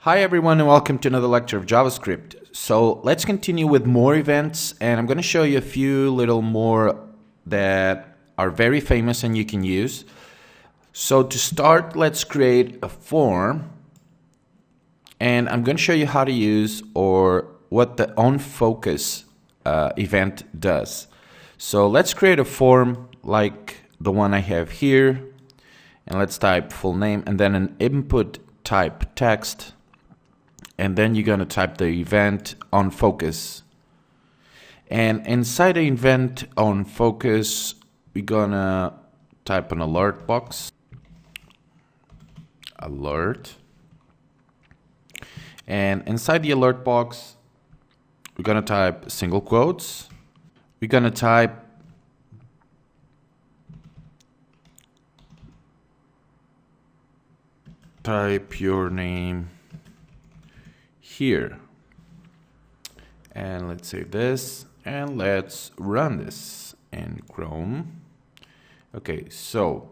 Hi everyone and welcome to another lecture of JavaScript. So let's continue with more events, and I'm going to show you a few little more that are very famous and you can use. So to start, let's create a form, and I'm going to show you how to use or what the onFocus event does. So let's create a form like the one I have here, and let's type full name and then an input type text. And then you're going to type the event onFocus. And inside the event onFocus, we're going to type an alert box. Alert. And inside the alert box, we're going to type single quotes. We're going to type your name here, and let's save this and let's run this in Chrome. Okay, so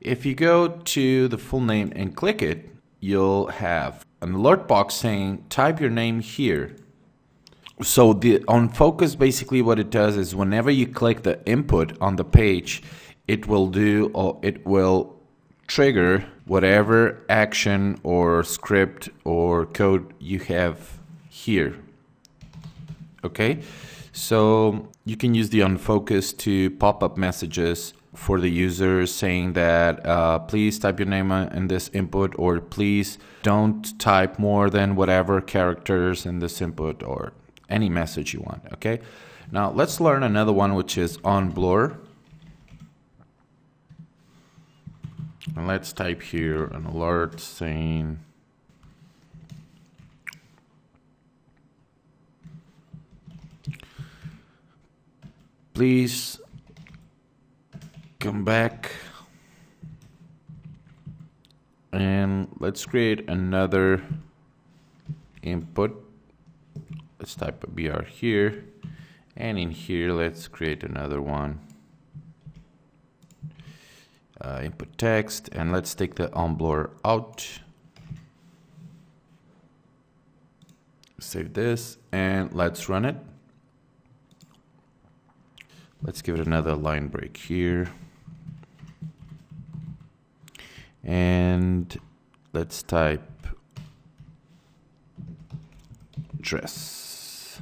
if you go to the full name and click it, you'll have an alert box saying type your name here. So the onFocus, basically what it does is whenever you click the input on the page, it will trigger whatever action or script or code you have here. Okay, so you can use the onFocus to pop up messages for the user saying that please type your name in this input, or please don't type more than whatever characters in this input, or any message you want. Okay, now let's learn another one, which is onBlur. And let's type here an alert saying please come back, and let's create another input. Let's type a BR here, and in here let's create another one. Input text, and let's take the onBlur out. Save this and let's run it. Let's give it another line break here, and let's type dress.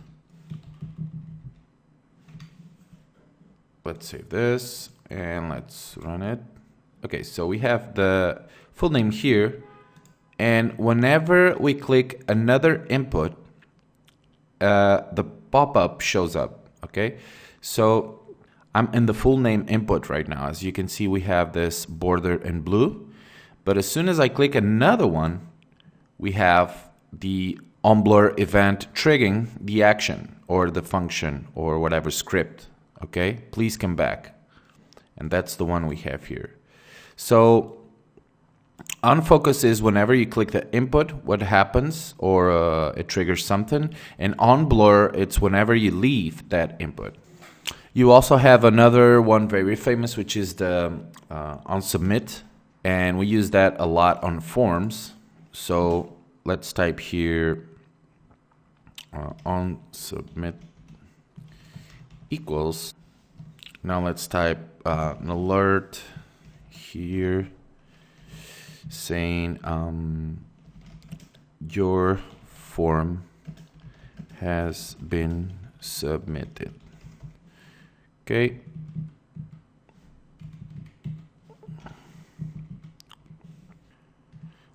Let's save this and let's run it. Okay, so we have the full name here, and whenever we click another input, the pop-up shows up. Okay, so I'm in the full name input right now. As you can see, we have this border in blue, but as soon as I click another one, we have the onBlur event triggering the action or the function or whatever script. Okay, please come back, and that's the one we have here. So onFocus is whenever you click the input, what happens, or it triggers something. And onBlur, it's whenever you leave that input. You also have another one very famous, which is the onSubmit, and we use that a lot on forms. So let's type here onSubmit equals. Now let's type an alert here saying your form has been submitted. Okay,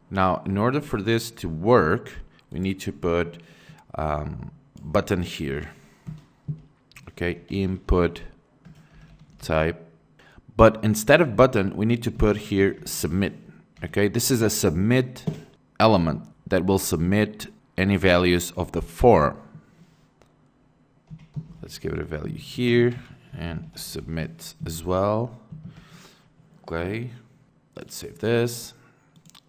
now in order for this to work, we need to put button here. Okay, input type. But instead of button, we need to put here submit. Okay, this is a submit element that will submit any values of the form. Let's give it a value here and submit as well. Okay, let's save this.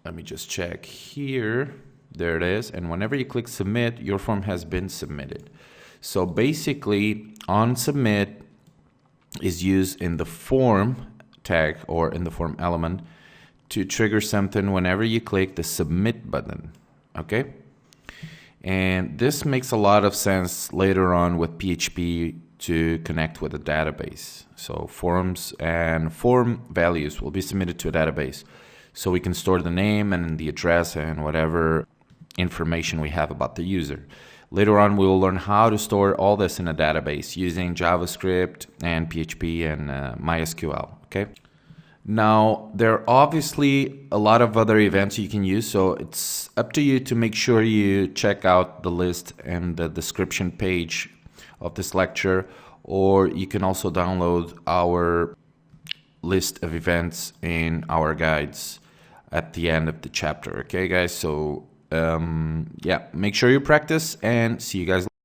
Let me just check here. There it is. And whenever you click submit, your form has been submitted. So basically, onSubmit is used in the form tag or in the form element to trigger something whenever you click the submit button. okay? And this makes a lot of sense later on with PHP to connect with a database. So forms and form values will be submitted to a database. So we can store the name and the address and whatever information we have about the user. Later on, we will learn how to store all this in a database using JavaScript and PHP and MySQL, okay? Now, there are obviously a lot of other events you can use, so it's up to you to make sure you check out the list and the description page of this lecture, or you can also download our list of events in our guides at the end of the chapter. Okay, guys? So, yeah, make sure you practice and see you guys later.